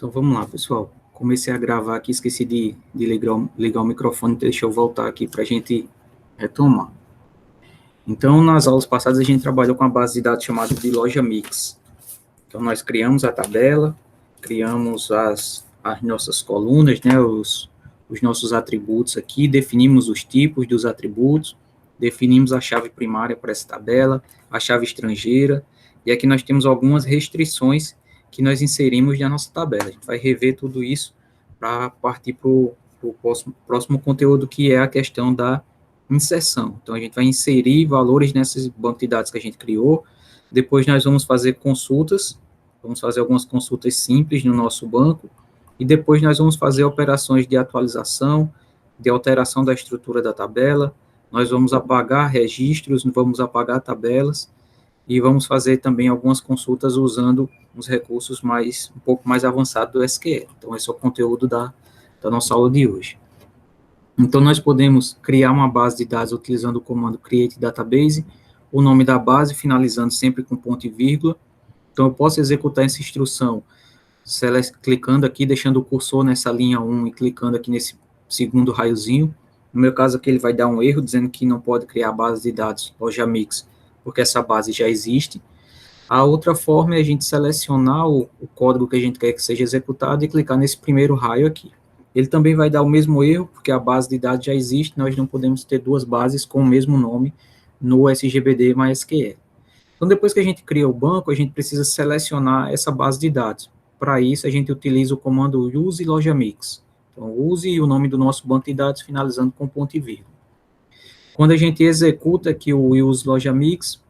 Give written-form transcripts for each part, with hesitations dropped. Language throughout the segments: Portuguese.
Então vamos lá, pessoal. Comecei a gravar aqui, esqueci de ligar o microfone, deixa eu voltar aqui para a gente retomar. Então, nas aulas passadas, a gente trabalhou com a base de dados chamada de loja mix. Então, nós criamos a tabela, criamos as nossas colunas, né, os nossos atributos aqui, definimos os tipos dos atributos, definimos a chave primária para essa tabela, a chave estrangeira, e aqui nós temos algumas restrições que nós inserimos na nossa tabela. A gente vai rever tudo isso para partir para o próximo conteúdo, que é a questão da inserção. Então, a gente vai inserir valores nesses bancos de dados que a gente criou, depois nós vamos fazer consultas, vamos fazer algumas consultas simples no nosso banco, e depois nós vamos fazer operações de atualização, de alteração da estrutura da tabela, nós vamos apagar registros, vamos apagar tabelas, e vamos fazer também algumas consultas usando os recursos um pouco mais avançados do SQL. Então, esse é o conteúdo da nossa aula de hoje. Então, nós podemos criar uma base de dados utilizando o comando create database, o nome da base finalizando sempre com ponto e vírgula. Então, eu posso executar essa instrução clicando aqui, deixando o cursor nessa linha 1 e clicando aqui nesse segundo raiozinho. No meu caso aqui, ele vai dar um erro, dizendo que não pode criar base de dados loja mix, porque essa base já existe. A outra forma é a gente selecionar o código que a gente quer que seja executado e clicar nesse primeiro raio aqui. Ele também vai dar o mesmo erro, porque a base de dados já existe, nós não podemos ter duas bases com o mesmo nome no SGBD MySQL. Então, depois que a gente cria o banco, a gente precisa selecionar essa base de dados. Para isso, a gente utiliza o comando use loja mix. Então, use o nome do nosso banco de dados, finalizando com ponto e vírgula. Quando a gente executa aqui o use loja mix,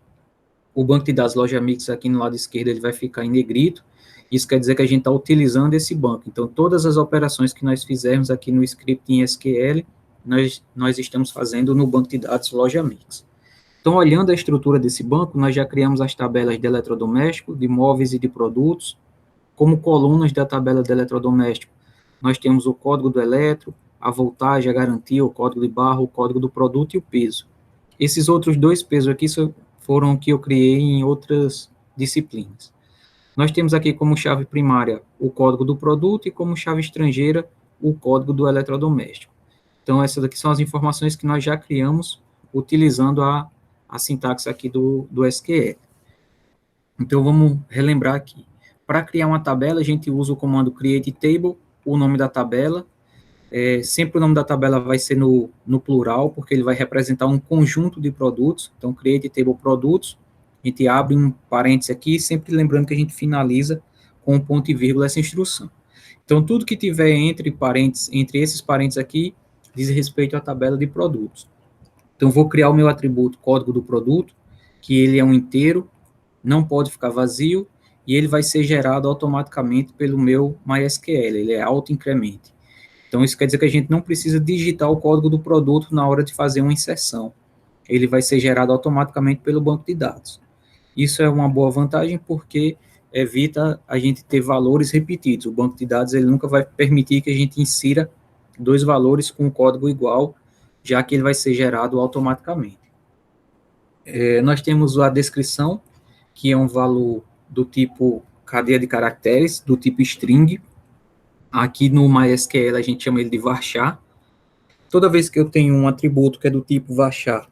o banco de dados loja mix aqui no lado esquerdo, ele vai ficar em negrito. Isso quer dizer que a gente está utilizando esse banco. Então, todas as operações que nós fizermos aqui no script em SQL, nós estamos fazendo no banco de dados loja mix. Então, olhando a estrutura desse banco, nós já criamos as tabelas de eletrodoméstico, de móveis e de produtos. Como colunas da tabela de eletrodoméstico, nós temos o código do eletro, a voltagem, a garantia, o código de barra, o código do produto e o peso. Esses outros dois pesos aqui foram que eu criei em outras disciplinas. Nós temos aqui como chave primária o código do produto e como chave estrangeira o código do eletrodoméstico. Então, essas aqui são as informações que nós já criamos utilizando a sintaxe aqui do SQL. Então, vamos relembrar aqui. Para criar uma tabela, a gente usa o comando create table, o nome da tabela. Sempre o nome da tabela vai ser no plural, porque ele vai representar um conjunto de produtos. Então, create table produtos. A gente abre um parênteses aqui, sempre lembrando que a gente finaliza com um ponto e vírgula essa instrução. Então, tudo que tiver entre esses parênteses aqui, diz respeito à tabela de produtos. Então, vou criar o meu atributo código do produto, que ele é um inteiro, não pode ficar vazio, e ele vai ser gerado automaticamente pelo meu MySQL, ele é auto-incremente. Então, isso quer dizer que a gente não precisa digitar o código do produto na hora de fazer uma inserção. Ele vai ser gerado automaticamente pelo banco de dados. Isso é uma boa vantagem porque evita a gente ter valores repetidos. O banco de dados ele nunca vai permitir que a gente insira dois valores com código igual, já que ele vai ser gerado automaticamente. Nós temos a descrição, que é um valor do tipo cadeia de caracteres, do tipo string. Aqui no MySQL a gente chama ele de varchar. Toda vez que eu tenho um atributo que é do tipo varchar,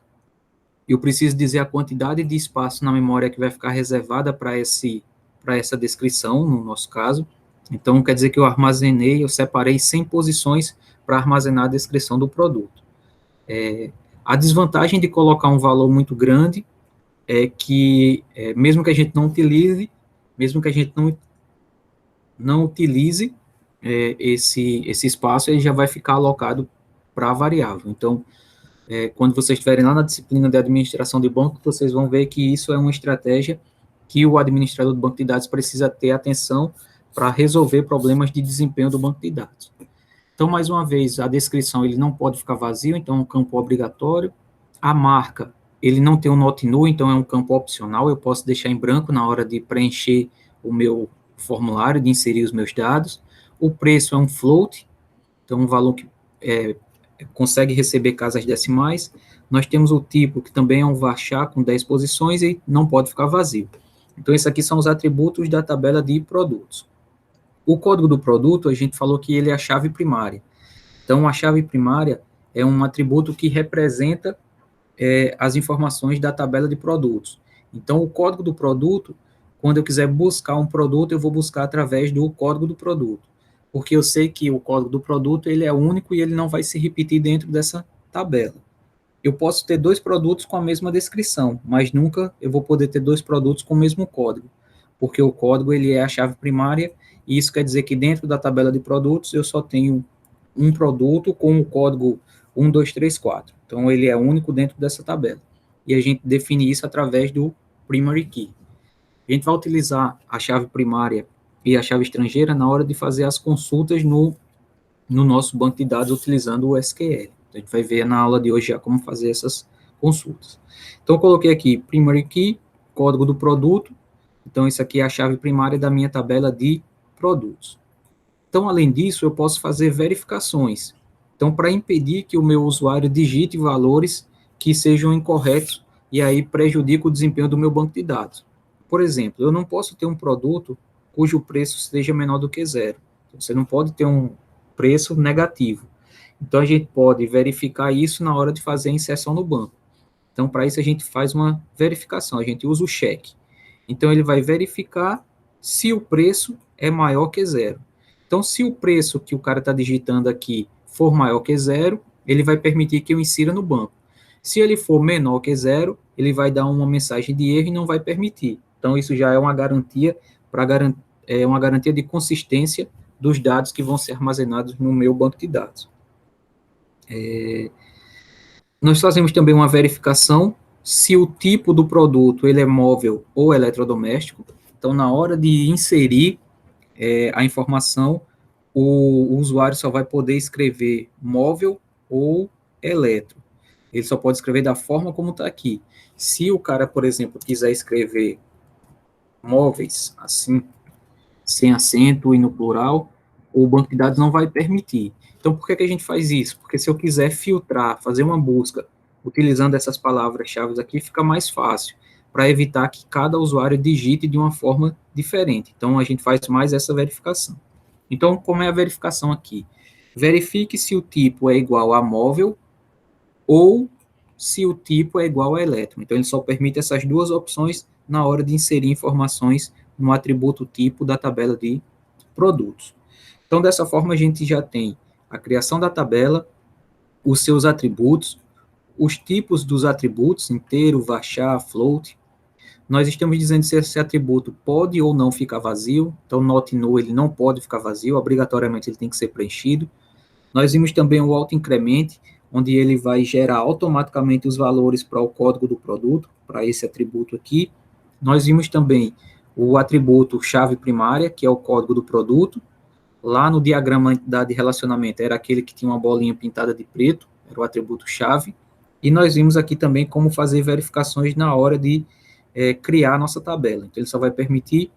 eu preciso dizer a quantidade de espaço na memória que vai ficar reservada para essa descrição, no nosso caso. Então, quer dizer que eu separei 100 posições para armazenar a descrição do produto. A desvantagem de colocar um valor muito grande é que, mesmo que a gente não utilize, esse espaço, ele já vai ficar alocado para a variável. Então, quando vocês estiverem lá na disciplina de administração de banco, vocês vão ver que isso é uma estratégia que o administrador do banco de dados precisa ter atenção para resolver problemas de desempenho do banco de dados. Então, mais uma vez, a descrição ele não pode ficar vazio, então é um campo obrigatório. A marca, ele não tem um not null, então é um campo opcional, eu posso deixar em branco na hora de preencher o meu formulário, de inserir os meus dados. O preço é um float, então um valor que consegue receber casas decimais. Nós temos o tipo, que também é um varchar com 10 posições e não pode ficar vazio. Então, esses aqui são os atributos da tabela de produtos. O código do produto, a gente falou que ele é a chave primária. Então, a chave primária é um atributo que representa as informações da tabela de produtos. Então, o código do produto, quando eu quiser buscar um produto, eu vou buscar através do código do produto, porque eu sei que o código do produto ele é único e ele não vai se repetir dentro dessa tabela. Eu posso ter dois produtos com a mesma descrição, mas nunca eu vou poder ter dois produtos com o mesmo código, porque o código ele é a chave primária, e isso quer dizer que dentro da tabela de produtos eu só tenho um produto com o código 1, 2, 3, 4. Então, ele é único dentro dessa tabela. E a gente define isso através do primary key. A gente vai utilizar a chave primária e a chave estrangeira na hora de fazer as consultas no nosso banco de dados utilizando o SQL. A gente vai ver na aula de hoje já como fazer essas consultas. Então, eu coloquei aqui primary key, código do produto. Então, isso aqui é a chave primária da minha tabela de produtos. Então, além disso, eu posso fazer verificações. Então, para impedir que o meu usuário digite valores que sejam incorretos e aí prejudique o desempenho do meu banco de dados. Por exemplo, eu não posso ter um produto cujo preço seja menor do que zero. Você não pode ter um preço negativo. Então, a gente pode verificar isso na hora de fazer a inserção no banco. Então, para isso, a gente faz uma verificação, a gente usa o check. Então, ele vai verificar se o preço é maior que zero. Então, se o preço que o cara está digitando aqui for maior que zero, ele vai permitir que eu insira no banco. Se ele for menor que zero, ele vai dar uma mensagem de erro e não vai permitir. Então, isso já é uma garantia uma garantia de consistência dos dados que vão ser armazenados no meu banco de dados. Nós fazemos também uma verificação se o tipo do produto ele é móvel ou eletrodoméstico. Então, na hora de inserir a informação, o usuário só vai poder escrever móvel ou eletro. Ele só pode escrever da forma como está aqui. Se o cara, por exemplo, quiser escrever móveis, assim, sem acento e no plural, o banco de dados não vai permitir. Então, por que a gente faz isso? Porque se eu quiser filtrar, fazer uma busca, utilizando essas palavras-chave aqui, fica mais fácil, para evitar que cada usuário digite de uma forma diferente. Então, a gente faz mais essa verificação. Então, como é a verificação aqui? Verifique se o tipo é igual a móvel ou se o tipo é igual a elétron. Então, ele só permite essas duas opções na hora de inserir informações no atributo tipo da tabela de produtos. Então, dessa forma, a gente já tem a criação da tabela, os seus atributos, os tipos dos atributos, inteiro, varchar, float. Nós estamos dizendo se esse atributo pode ou não ficar vazio. Então, not no, ele não pode ficar vazio, obrigatoriamente ele tem que ser preenchido. Nós vimos também o auto-increment, onde ele vai gerar automaticamente os valores para o código do produto, para esse atributo aqui. Nós vimos também o atributo chave primária, que é o código do produto. Lá no diagrama de relacionamento era aquele que tinha uma bolinha pintada de preto, era o atributo chave. E nós vimos aqui também como fazer verificações na hora de criar a nossa tabela. Então, ele só vai permitir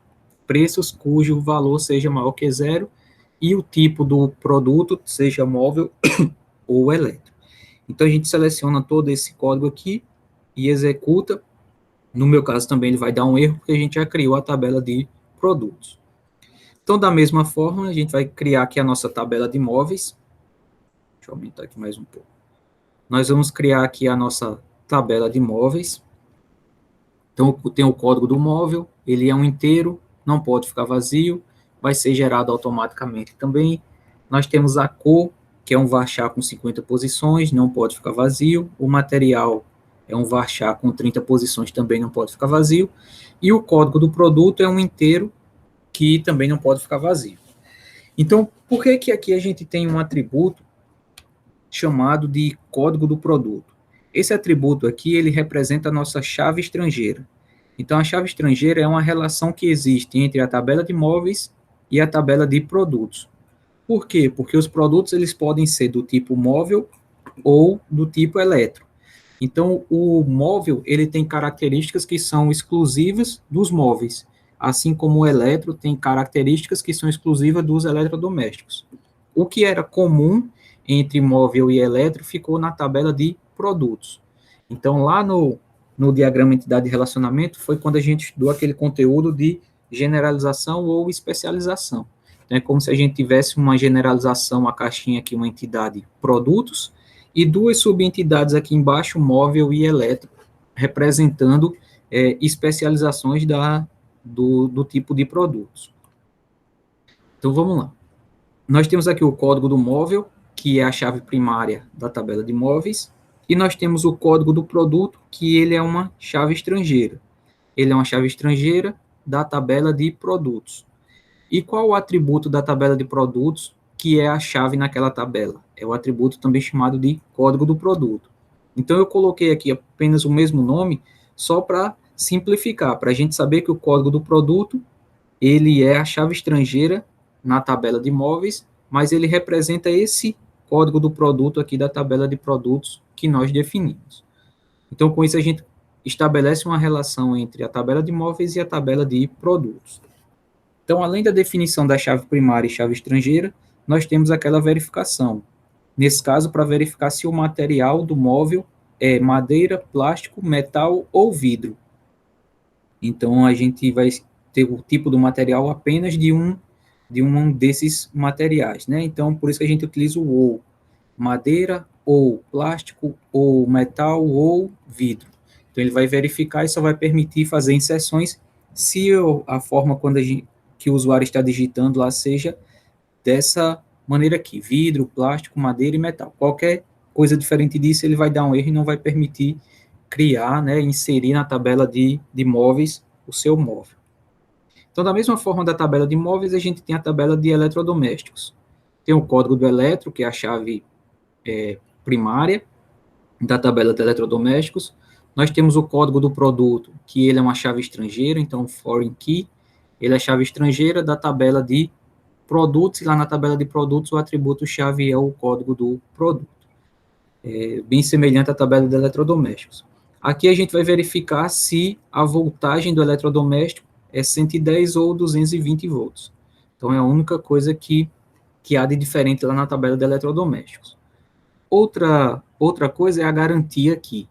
preços cujo valor seja maior que zero e o tipo do produto seja móvel ou elétrico. Então, a gente seleciona todo esse código aqui e executa. No meu caso, também ele vai dar um erro, porque a gente já criou a tabela de produtos. Então, da mesma forma, a gente vai criar aqui a nossa tabela de móveis. Deixa eu aumentar aqui mais um pouco. Nós vamos criar aqui a nossa tabela de móveis. Então, tem o código do móvel, ele é um inteiro, não pode ficar vazio, vai ser gerado automaticamente também. Nós temos a cor, que é um varchar com 50 posições, não pode ficar vazio. O material é um varchar com 30 posições, também não pode ficar vazio. E o código do produto é um inteiro, que também não pode ficar vazio. Então, por que que aqui a gente tem um atributo chamado de código do produto? Esse atributo aqui, ele representa a nossa chave estrangeira. Então, a chave estrangeira é uma relação que existe entre a tabela de móveis e a tabela de produtos. Por quê? Porque os produtos, eles podem ser do tipo móvel ou do tipo eletro. Então, o móvel, ele tem características que são exclusivas dos móveis, assim como o eletro tem características que são exclusivas dos eletrodomésticos. O que era comum entre móvel e eletro ficou na tabela de produtos. Então, lá no diagrama entidade de relacionamento, foi quando a gente estudou aquele conteúdo de generalização ou especialização. Então, é como se a gente tivesse uma generalização, a caixinha aqui, uma entidade produtos, e duas subentidades aqui embaixo, móvel e elétrico, representando especializações do tipo de produtos. Então, vamos lá. Nós temos aqui o código do móvel, que é a chave primária da tabela de móveis, e nós temos o código do produto, que ele é uma chave estrangeira. Ele é uma chave estrangeira da tabela de produtos. E qual o atributo da tabela de produtos, que é a chave naquela tabela? É o atributo também chamado de código do produto. Então, eu coloquei aqui apenas o mesmo nome, só para simplificar, para a gente saber que o código do produto, ele é a chave estrangeira na tabela de móveis, mas ele representa esse código do produto aqui da tabela de produtos que nós definimos. Então, com isso, a gente estabelece uma relação entre a tabela de móveis e a tabela de produtos. Então, além da definição da chave primária e chave estrangeira, nós temos aquela verificação. Nesse caso, para verificar se o material do móvel é madeira, plástico, metal ou vidro. Então, a gente vai ter o tipo do material apenas de um desses materiais, né? Então, por isso que a gente utiliza o ou. Madeira, ou plástico, ou metal, ou vidro. Então, ele vai verificar e só vai permitir fazer inserções se a forma que o usuário está digitando lá seja dessa maneira aqui, vidro, plástico, madeira e metal. Qualquer coisa diferente disso, ele vai dar um erro e não vai permitir criar, né, inserir na tabela de móveis o seu móvel. Então, da mesma forma da tabela de móveis, a gente tem a tabela de eletrodomésticos. Tem o código do eletro, que é a chave primária da tabela de eletrodomésticos. Nós temos o código do produto, que ele é uma chave estrangeira, então foreign key, ele é a chave estrangeira da tabela de produtos, e lá na tabela de produtos o atributo chave é o código do produto. É bem semelhante à tabela de eletrodomésticos. Aqui a gente vai verificar se a voltagem do eletrodoméstico é 110 ou 220 volts. Então, é a única coisa que há de diferente lá na tabela de eletrodomésticos. Outra coisa é a garantia aqui.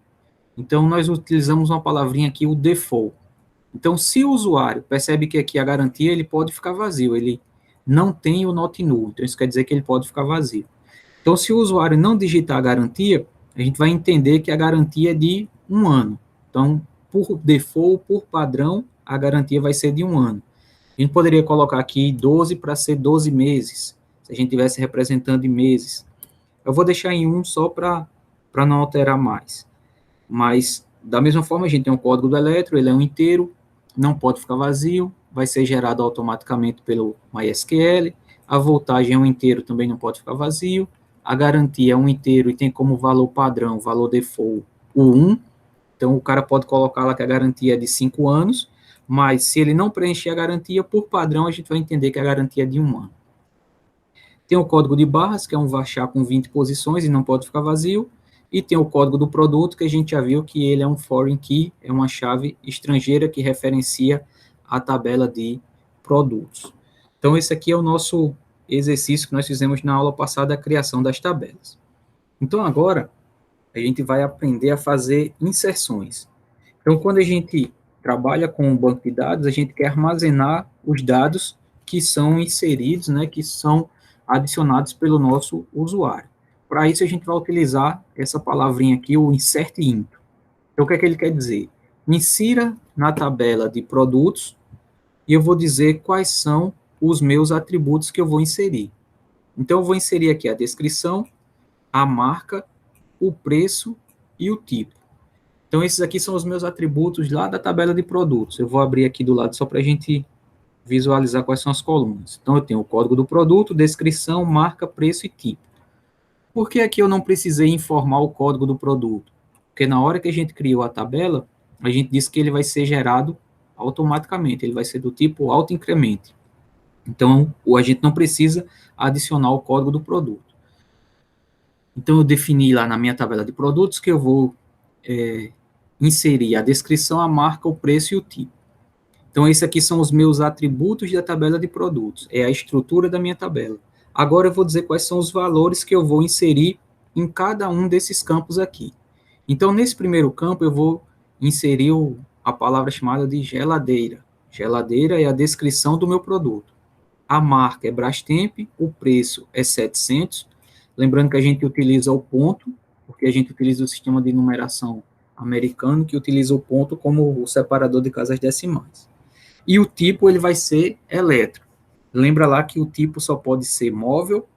Então, nós utilizamos uma palavrinha aqui, o default. Então, se o usuário percebe que aqui a garantia, ele pode ficar vazio, ele não tem o not null, então isso quer dizer que ele pode ficar vazio. Então, se o usuário não digitar a garantia, a gente vai entender que a garantia é de 1 ano. Então, por default, por padrão, a garantia vai ser de 1 ano. A gente poderia colocar aqui 12 para ser 12 meses, se a gente estivesse representando em meses. Eu vou deixar em 1 só para não alterar mais. Mas, da mesma forma, a gente tem o código do eletro, ele é um inteiro, não pode ficar vazio, vai ser gerado automaticamente pelo MySQL, a voltagem é um inteiro, também não pode ficar vazio, a garantia é um inteiro e tem como valor padrão, valor default, o 1, então o cara pode colocar lá que a garantia é de 5 anos, mas se ele não preencher a garantia, por padrão, a gente vai entender que a garantia é de 1 ano. Tem o código de barras, que é um varchar com 20 posições e não pode ficar vazio, e tem o código do produto, que a gente já viu que ele é um foreign key, é uma chave estrangeira que referencia a tabela de produtos. Então, esse aqui é o nosso exercício que nós fizemos na aula passada, a criação das tabelas. Então, agora, a gente vai aprender a fazer inserções. Então, quando a gente trabalha com um banco de dados, a gente quer armazenar os dados que são inseridos, né, que são adicionados pelo nosso usuário. Para isso, a gente vai utilizar essa palavrinha aqui, o insert into. Então, o que é que ele quer dizer? Insira na tabela de produtos e eu vou dizer quais são os meus atributos que eu vou inserir. Então, eu vou inserir aqui a descrição, a marca, o preço e o tipo. Então, esses aqui são os meus atributos lá da tabela de produtos. Eu vou abrir aqui do lado só para a gente visualizar quais são as colunas. Então, eu tenho o código do produto, descrição, marca, preço e tipo. Por que aqui eu não precisei informar o código do produto? Porque na hora que a gente criou a tabela, a gente disse que ele vai ser gerado automaticamente, ele vai ser do tipo auto-incremente. Então, a gente não precisa adicionar o código do produto. Então, eu defini lá na minha tabela de produtos que eu vou inserir a descrição, a marca, o preço e o tipo. Então, esses aqui são os meus atributos da tabela de produtos, é a estrutura da minha tabela. Agora eu vou dizer quais são os valores que eu vou inserir em cada um desses campos aqui. Então, nesse primeiro campo, eu vou inserir a palavra chamada de geladeira. Geladeira é a descrição do meu produto. a marca é Brastemp, o preço é 700, lembrando que a gente utiliza o ponto, porque a gente utiliza o sistema de numeração americano, que utiliza o ponto como o separador de casas decimais. E o tipo, ele vai ser elétrico. Lembra lá que o tipo só pode ser móvel,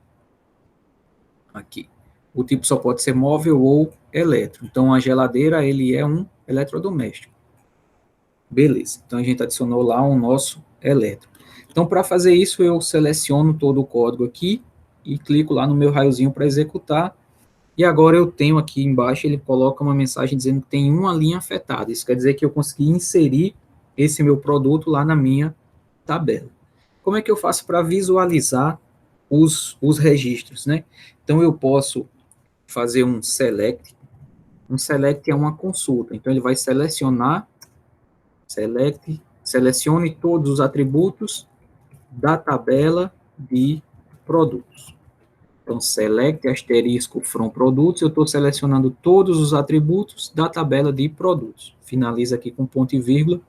aqui, o tipo só pode ser móvel ou elétrico. Então, a geladeira, ele é um eletrodoméstico. Beleza, então a gente adicionou lá o nosso elétrico. Então, para fazer isso, eu seleciono todo o código aqui e clico lá no meu raiozinho para executar. E agora eu tenho aqui embaixo, ele coloca uma mensagem dizendo que tem uma linha afetada. Isso quer dizer que eu consegui inserir esse meu produto lá na minha tabela. Como é que eu faço para visualizar os registros, né? Então, eu posso fazer um select. Um select é uma consulta. Então, ele vai selecionar, selecione todos os atributos da tabela de produtos. Então, select asterisco from produtos, eu estou selecionando todos os atributos da tabela de produtos. Finaliza aqui com ponto e vírgula.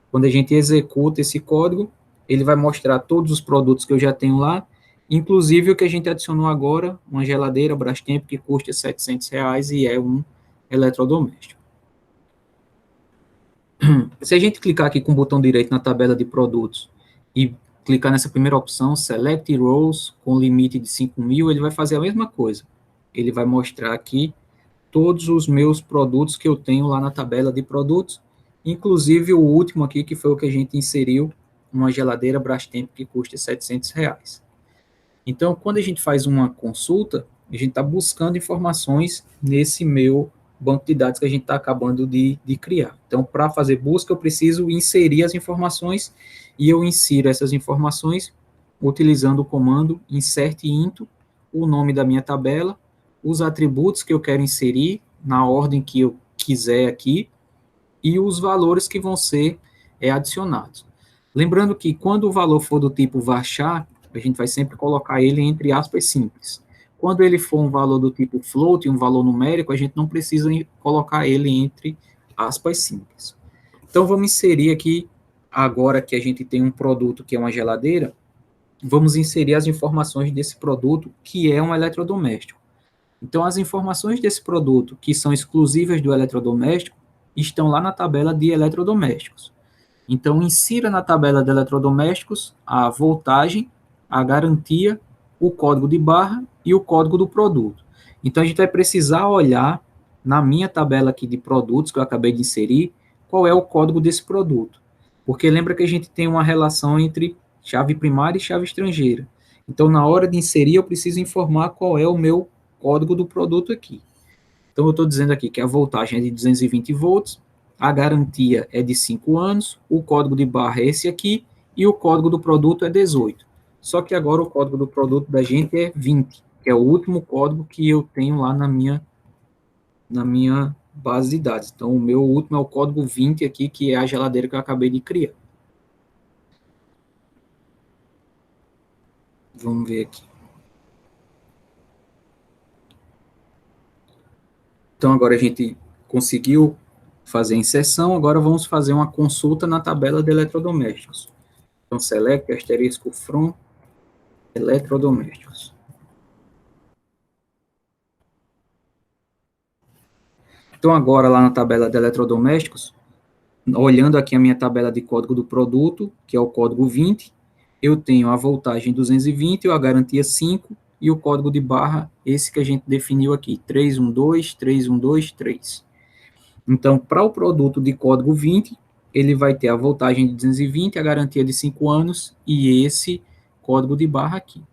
Quando a gente executa esse código, ele vai mostrar todos os produtos que eu já tenho lá, inclusive o que a gente adicionou agora, uma geladeira Brastemp que custa R$700 e é um eletrodoméstico. Se a gente clicar aqui com o botão direito na tabela de produtos e clicar nessa primeira opção, Select Rows, com limite de 5.000, ele vai fazer a mesma coisa. Ele vai mostrar aqui todos os meus produtos que eu tenho lá na tabela de produtos, inclusive o último aqui, que foi o que a gente inseriu, uma geladeira Brastemp que custa R$700. Então, quando a gente faz uma consulta, a gente está buscando informações nesse meu banco de dados que a gente está acabando de criar. Então, para fazer busca, eu preciso inserir as informações e eu insiro essas informações utilizando o comando insert into, o nome da minha tabela, os atributos que eu quero inserir na ordem que eu quiser aqui e os valores que vão ser adicionados. Lembrando que quando o valor for do tipo varchar, a gente vai sempre colocar ele entre aspas simples. Quando ele for um valor do tipo float, um valor numérico, a gente não precisa colocar ele entre aspas simples. Então, vamos inserir aqui, agora que a gente tem um produto que é uma geladeira, vamos inserir as informações desse produto que é um eletrodoméstico. Então, as informações desse produto que são exclusivas do eletrodoméstico estão lá na tabela de eletrodomésticos. Então, insira na tabela de eletrodomésticos a voltagem, a garantia, o código de barra e o código do produto. Então, a gente vai precisar olhar na minha tabela aqui de produtos que eu acabei de inserir, qual é o código desse produto. Porque lembra que a gente tem uma relação entre chave primária e chave estrangeira. Então, na hora de inserir, eu preciso informar qual é o meu código do produto aqui. Então, eu estou dizendo aqui que a voltagem é de 220 volts, a garantia é de 5 anos, o código de barra é esse aqui, e o código do produto é 18. Só que agora o código do produto da gente é 20, que é o último código que eu tenho lá na minha base de dados. Então, o meu último é o código 20 aqui, que é a geladeira que eu acabei de criar. Vamos ver aqui. Então, agora a gente conseguiu fazer a inserção, agora vamos fazer uma consulta na tabela de eletrodomésticos. Então, select asterisco from eletrodomésticos. Então, agora lá na tabela de eletrodomésticos, olhando aqui a minha tabela de código do produto, que é o código 20, eu tenho a voltagem 220, a garantia 5 e o código de barra, esse que a gente definiu aqui, 312, 312, 3. Então, para o produto de código 20, ele vai ter a voltagem de 220, a garantia de 5 anos e esse código de barra aqui.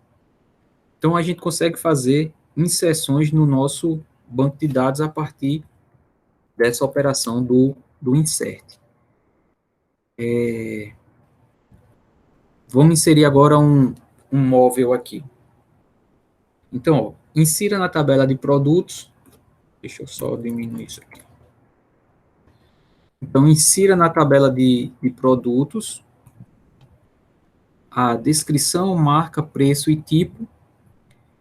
Então, a gente consegue fazer inserções no nosso banco de dados a partir dessa operação do insert. Vamos inserir agora um móvel aqui. Então, ó, insira na tabela de produtos. Deixa eu só diminuir isso aqui. Então, insira na tabela de produtos a descrição, marca, preço e tipo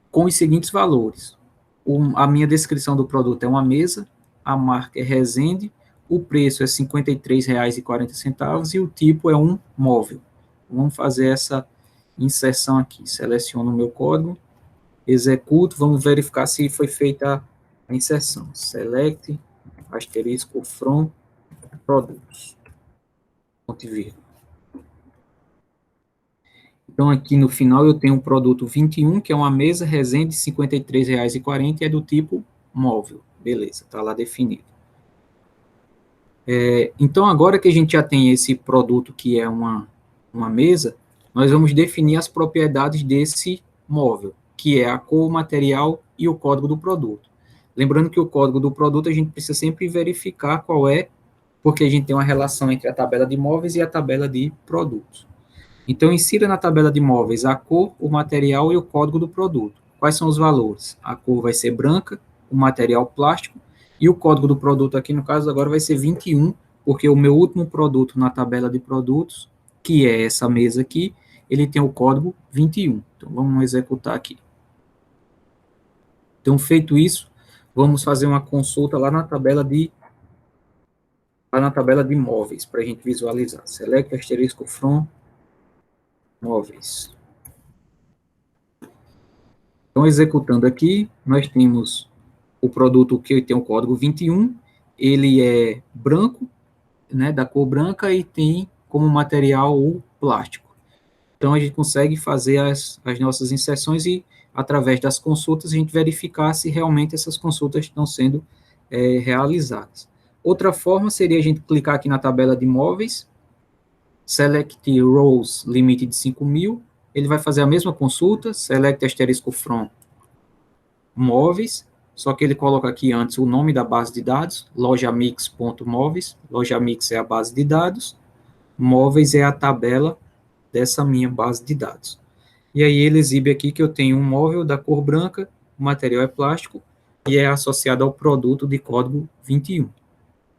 com os seguintes valores. A minha descrição do produto é uma mesa, a marca é Resende, o preço é R$ 53,40 e o tipo é um móvel. Vamos fazer inserção aqui, seleciono o meu código, executo, vamos verificar se foi feita a inserção. Select, asterisco, from, produtos. Ponto e vírgula. Então, aqui no final eu tenho um produto 21, que é uma mesa Resende, R$ 53,40, e é do tipo móvel. Beleza, está lá definido. Então, agora que a gente já tem esse produto que é uma mesa, nós vamos definir as propriedades desse móvel, que é a cor, o material e o código do produto. Lembrando que o código do produto a gente precisa sempre verificar qual é, porque a gente tem uma relação entre a tabela de móveis e a tabela de produtos. Então, insira na tabela de móveis a cor, o material e o código do produto. Quais são os valores? A cor vai ser branca, o material plástico, e o código do produto aqui, no caso, agora vai ser 21, porque o meu último produto na tabela de produtos, que é essa mesa aqui, ele tem o código 21. Então, vamos executar aqui. Então, feito isso, vamos fazer uma consulta lá na tabela de móveis, para a gente visualizar. Select asterisco from móveis. Então, executando aqui, nós temos o produto que tem o código 21, ele é branco, né, da cor branca, e tem como material o plástico. Então, a gente consegue fazer as nossas inserções e, através das consultas, a gente verificar se realmente essas consultas estão sendo realizadas. Outra forma seria a gente clicar aqui na tabela de móveis, select rows, limite de 5.000, ele vai fazer a mesma consulta, select asterisco from móveis, só que ele coloca aqui antes o nome da base de dados, lojamix.móveis, lojamix é a base de dados, móveis é a tabela dessa minha base de dados. E aí ele exibe aqui que eu tenho um móvel da cor branca, o material é plástico, e é associado ao produto de código 21.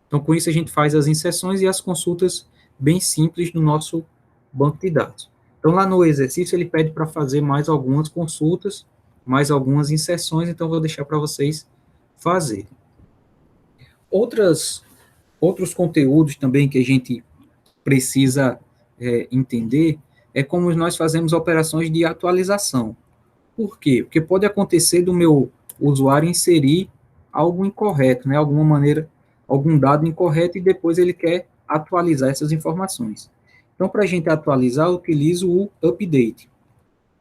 Então, com isso, a gente faz as inserções e as consultas bem simples no nosso banco de dados. Então, lá no exercício, ele pede para fazer mais algumas consultas, mais algumas inserções, então vou deixar para vocês fazerem. Outros conteúdos também que a gente precisa entender é como nós fazemos operações de atualização. Por quê? Porque pode acontecer do meu usuário inserir algo incorreto, né? Algum dado incorreto, e depois ele quer atualizar essas informações. Então, para a gente atualizar, eu utilizo o update.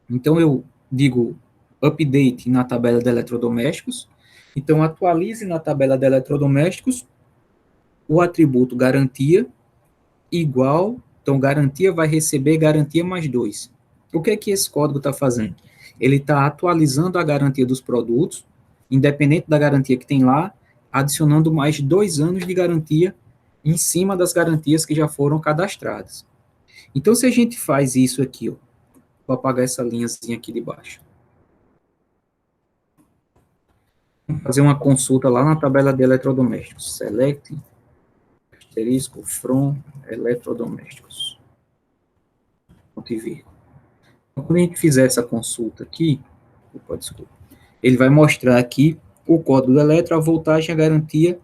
Então, eu digo update na tabela de eletrodomésticos. Então, atualize na tabela de eletrodomésticos o atributo garantia igual. Então, garantia vai receber garantia mais 2. O que é que esse código está fazendo? Ele está atualizando a garantia dos produtos, independente da garantia que tem lá, adicionando mais 2 anos de garantia em cima das garantias que já foram cadastradas. Então, se a gente faz isso aqui, ó, vou apagar essa linhazinha aqui de baixo. Vamos fazer uma consulta lá na tabela de eletrodomésticos. Select, asterisco, from, eletrodomésticos. Ponto e vírgula. Então, quando a gente fizer essa consulta aqui, desculpa, ele vai mostrar aqui o código do eletro, a voltagem, a garantia,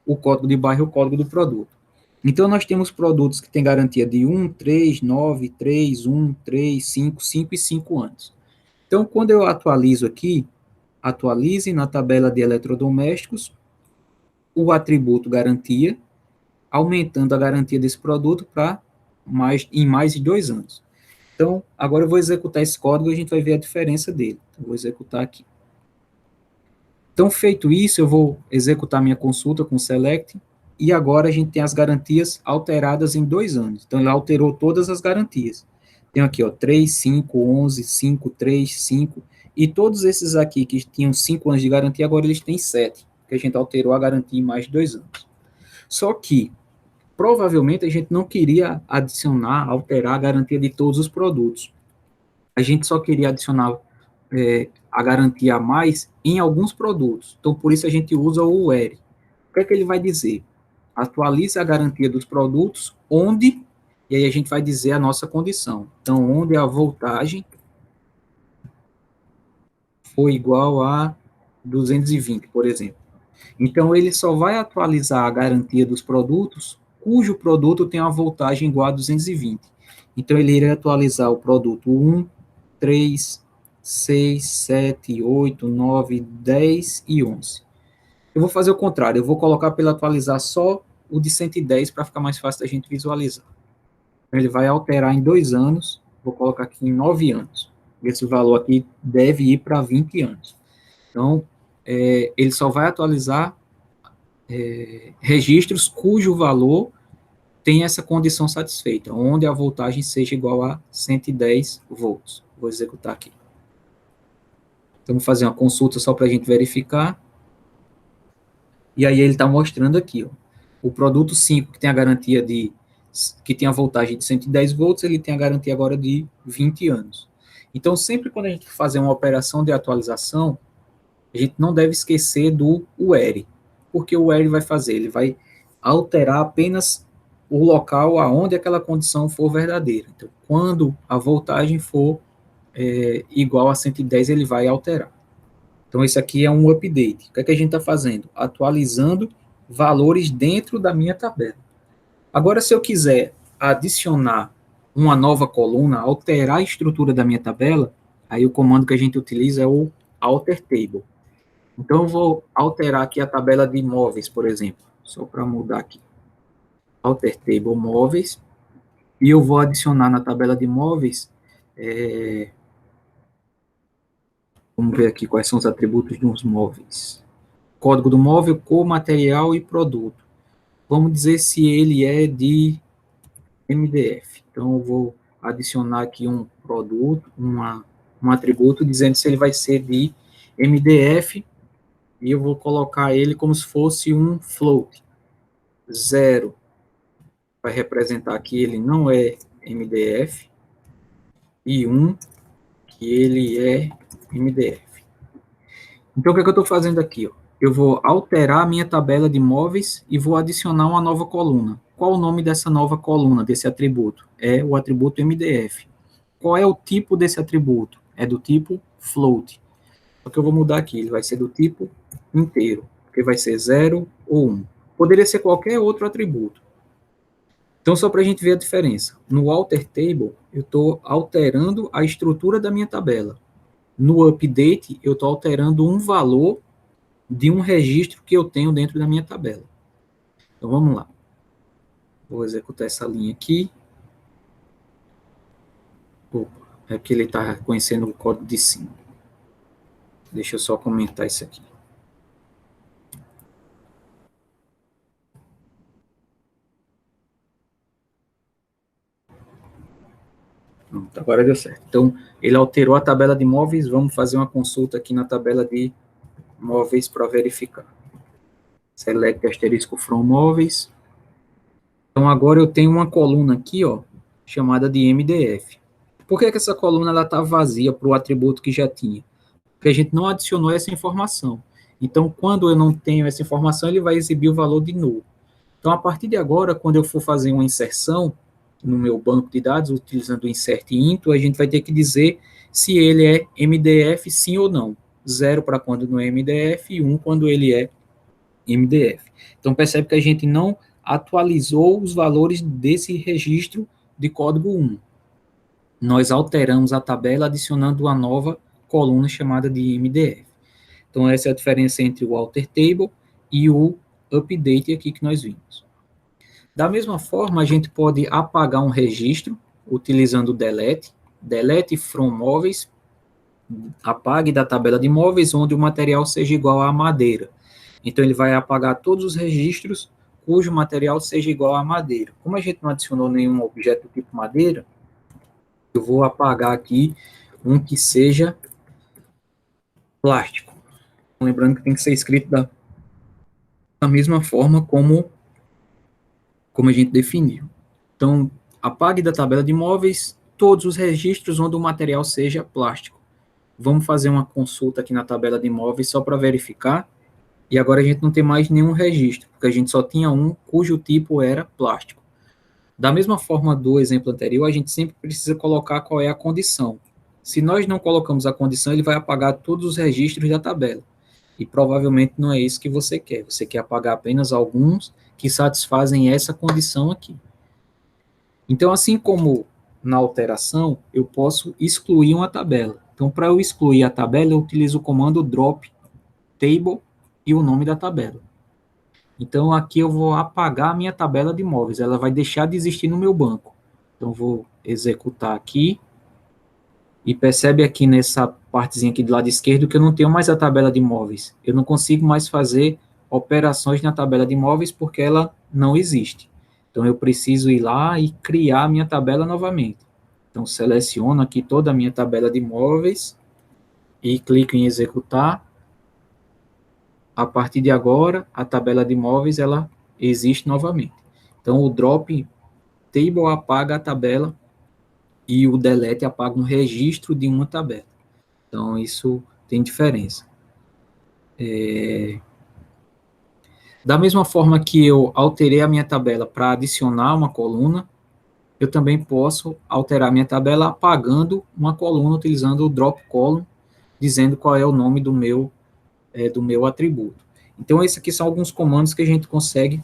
o código de barra e o código do produto. Então, nós temos produtos que têm garantia de 1, 3, 9, 3, 1, 3, 5, 5 e 5 anos. Então, quando eu atualizo aqui, atualize na tabela de eletrodomésticos o atributo garantia, aumentando a garantia desse produto para em mais de 2 anos. Então, agora eu vou executar esse código e a gente vai ver a diferença dele. Então, vou executar aqui. Então, feito isso, eu vou executar minha consulta com select, e agora a gente tem as garantias alteradas em 2 anos. Então, ele alterou todas as garantias. Tem aqui, ó, 3, 5, 11, 5, 3, 5, e todos esses aqui que tinham 5 anos de garantia, agora eles têm 7, porque a gente alterou a garantia em mais de 2 anos. Só que, provavelmente, a gente não queria adicionar, alterar a garantia de todos os produtos. A gente só queria adicionar a garantia a mais em alguns produtos. Então, por isso a gente usa o where. O que é que ele vai dizer? Atualize a garantia dos produtos onde, e aí a gente vai dizer a nossa condição. Então, onde a voltagem for igual a 220, por exemplo. Então, ele só vai atualizar a garantia dos produtos cujo produto tem uma voltagem igual a 220. Então, ele irá atualizar o produto 1, 3, 6, 7, 8, 9, 10 e 11. Eu vou fazer o contrário, eu vou colocar para ele atualizar só o de 110 para ficar mais fácil da gente visualizar. Então, ele vai alterar em 2 anos, vou colocar aqui em 9 anos. Esse valor aqui deve ir para 20 anos. Então, ele só vai atualizar registros cujo valor tem essa condição satisfeita, onde a voltagem seja igual a 110 volts. Vou executar aqui. Então, vou fazer uma consulta só para a gente verificar. E aí ele está mostrando aqui, ó, o produto 5, que tem a garantia que tem a voltagem de 110 volts, ele tem a garantia agora de 20 anos. Então, sempre quando a gente fazer uma operação de atualização, a gente não deve esquecer do UR. Porque o UR vai fazer? Ele vai alterar apenas o local aonde aquela condição for verdadeira. Então, quando a voltagem for igual a 110, ele vai alterar. Então, esse aqui é um update. O que é que a gente está fazendo? Atualizando valores dentro da minha tabela. Agora, se eu quiser adicionar uma nova coluna, alterar a estrutura da minha tabela, aí o comando que a gente utiliza é o alter table. Então, eu vou alterar aqui a tabela de móveis, por exemplo, só para mudar aqui. Alter table móveis, e eu vou adicionar na tabela de móveis, vamos ver aqui quais são os atributos dos móveis. Código do móvel, cor, material e produto. Vamos dizer se ele é de MDF. Então, eu vou adicionar aqui um produto, um atributo, dizendo se ele vai ser de MDF, e eu vou colocar ele como se fosse um float. 0 vai representar que ele não é MDF, e 1 que ele é MDF. Então, o que é que eu estou fazendo aqui? Ó? Eu vou alterar a minha tabela de móveis e vou adicionar uma nova coluna. Qual o nome dessa nova coluna, desse atributo? É o atributo MDF. Qual é o tipo desse atributo? É do tipo float. Só que eu vou mudar aqui, ele vai ser do tipo inteiro, porque vai ser 0 ou 1. Poderia ser qualquer outro atributo. Então, só para a gente ver a diferença. No alter table, eu estou alterando a estrutura da minha tabela. No update, eu estou alterando um valor de um registro que eu tenho dentro da minha tabela. Então, vamos lá. Vou executar essa linha aqui. Opa, é que ele está reconhecendo o código de cima. Deixa eu só comentar isso aqui. Pronto, agora deu certo. Então, ele alterou a tabela de móveis. Vamos fazer uma consulta aqui na tabela de móveis para verificar. Select asterisco from móveis. Então, agora eu tenho uma coluna aqui, ó, chamada de MDF. Por que essa coluna está vazia para o atributo que já tinha? Porque a gente não adicionou essa informação. Então, quando eu não tenho essa informação, ele vai exibir o valor de null. Então, a partir de agora, quando eu for fazer uma inserção no meu banco de dados, utilizando o insert into, a gente vai ter que dizer se ele é MDF sim ou não. 0 para quando não é MDF e 1 quando ele é MDF. Então, percebe que a gente não atualizou os valores desse registro de código 1. Nós alteramos a tabela adicionando uma nova coluna chamada de MDF. Então, essa é a diferença entre o alter table e o update aqui que nós vimos. Da mesma forma, a gente pode apagar um registro utilizando o delete from móveis, apague da tabela de móveis onde o material seja igual a madeira. Então, ele vai apagar todos os registros cujo material seja igual a madeira. Como a gente não adicionou nenhum objeto do tipo madeira, eu vou apagar aqui um que seja plástico. Lembrando que tem que ser escrito da mesma forma como a gente definiu. Então, apague da tabela de móveis todos os registros onde o material seja plástico. Vamos fazer uma consulta aqui na tabela de móveis só para verificar. E agora a gente não tem mais nenhum registro, porque a gente só tinha um cujo tipo era plástico. Da mesma forma do exemplo anterior, a gente sempre precisa colocar qual é a condição. Se nós não colocamos a condição, ele vai apagar todos os registros da tabela. E provavelmente não é isso que você quer. Você quer apagar apenas alguns que satisfazem essa condição aqui. Então, assim como na alteração, eu posso excluir uma tabela. Então, para eu excluir a tabela, eu utilizo o comando drop table e o nome da tabela. Então, aqui eu vou apagar a minha tabela de imóveis, ela vai deixar de existir no meu banco. Então, vou executar aqui, e percebe aqui nessa partezinha aqui do lado esquerdo que eu não tenho mais a tabela de imóveis. Eu não consigo mais fazer operações na tabela de imóveis porque ela não existe. Então, eu preciso ir lá e criar a minha tabela novamente. Então, seleciono aqui toda a minha tabela de imóveis e clico em executar. A partir de agora, a tabela de imóveis, ela existe novamente. Então, o drop table apaga a tabela e o delete apaga um registro de uma tabela. Então, isso tem diferença. Da mesma forma que eu alterei a minha tabela para adicionar uma coluna, eu também posso alterar minha tabela apagando uma coluna, utilizando o drop column, dizendo qual é o nome do meu atributo. Então, esses aqui são alguns comandos que a gente consegue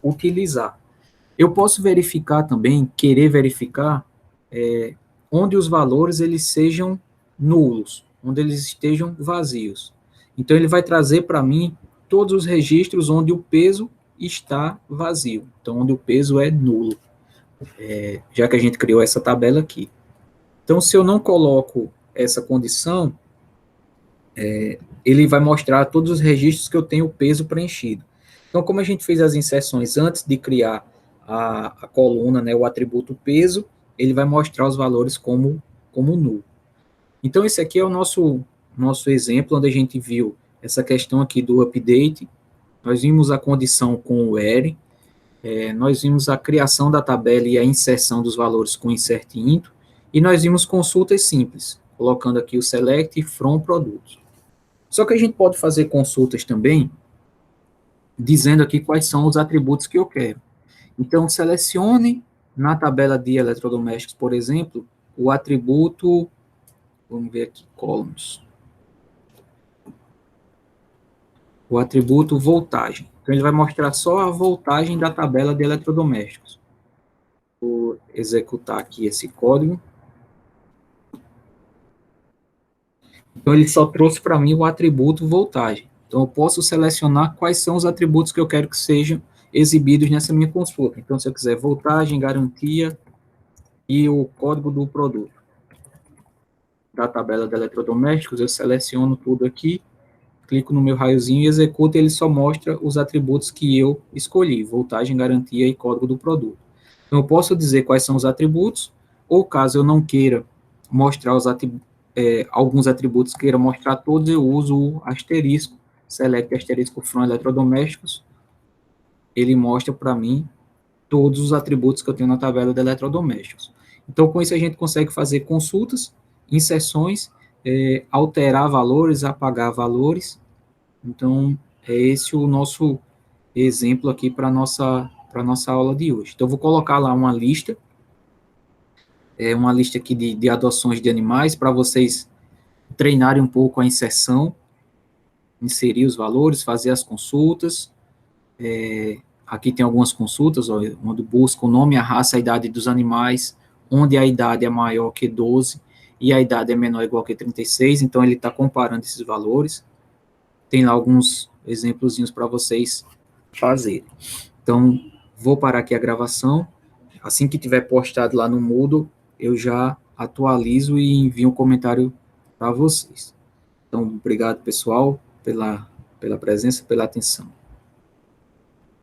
utilizar. Eu posso verificar também, querer verificar, onde os valores eles sejam nulos, onde eles estejam vazios. Então, ele vai trazer para mim todos os registros onde o peso está vazio, então, onde o peso é nulo, já que a gente criou essa tabela aqui. Então, se eu não coloco essa condição, ele vai mostrar todos os registros que eu tenho o peso preenchido. Então, como a gente fez as inserções antes de criar a coluna, né, o atributo peso, ele vai mostrar os valores como nulo. Então, esse aqui é o nosso exemplo, onde a gente viu essa questão aqui do update, nós vimos a condição com o where, nós vimos a criação da tabela e a inserção dos valores com insert into, e nós vimos consultas simples, colocando aqui o select from produtos. Só que a gente pode fazer consultas também, dizendo aqui quais são os atributos que eu quero. Então, selecione na tabela de eletrodomésticos, por exemplo, o atributo, vamos ver aqui, columns, o atributo voltagem. Então, ele vai mostrar só a voltagem da tabela de eletrodomésticos. Vou executar aqui esse código. Então, ele só trouxe para mim o atributo voltagem. Então, eu posso selecionar quais são os atributos que eu quero que sejam exibidos nessa minha consulta. Então, se eu quiser voltagem, garantia e o código do produto da tabela de eletrodomésticos, eu seleciono tudo aqui, clico no meu raiozinho e executo, e ele só mostra os atributos que eu escolhi, voltagem, garantia e código do produto. Então, eu posso dizer quais são os atributos, ou caso eu não queira mostrar alguns atributos, queira mostrar todos, eu uso o asterisco, select asterisco from eletrodomésticos, ele mostra para mim todos os atributos que eu tenho na tabela de eletrodomésticos. Então, com isso a gente consegue fazer consultas, inserções, alterar valores, apagar valores. Então, é esse o nosso exemplo aqui para a nossa aula de hoje. Então, eu vou colocar lá uma lista aqui de adoções de animais, para vocês treinarem um pouco a inserção, inserir os valores, fazer as consultas. Aqui tem algumas consultas, onde busca o nome, a raça, a idade dos animais, onde a idade é maior que 12 e a idade é menor ou igual que 36, então ele está comparando esses valores. Tem lá alguns exemplozinhos para vocês fazerem. Então, vou parar aqui a gravação. Assim que tiver postado lá no Moodle, eu já atualizo e envio um comentário para vocês. Então, obrigado, pessoal, pela presença, pela atenção.